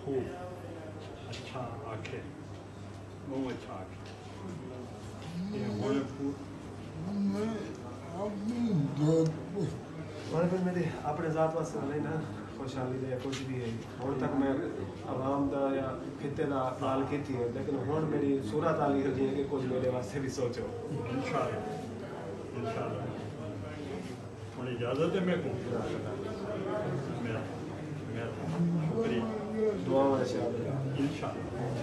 خوب اچھا آکھے بہت اچھا آکھے یہ ہونے پور اور پھر میری اپنے ذات واسطے نہیں نا خوشحالی دے کچھ بھی ہے ہوں تک میں عوام دا یا خطے دا گال کی تھی لیکن ہوں میری صورت آلی ہو جائے کہ کچھ میرے واسطے بھی سوچو انشاءاللہ تھوڑی اجازت ہے میں کو میرا شکریہ دعا میں شامل انشاءاللہ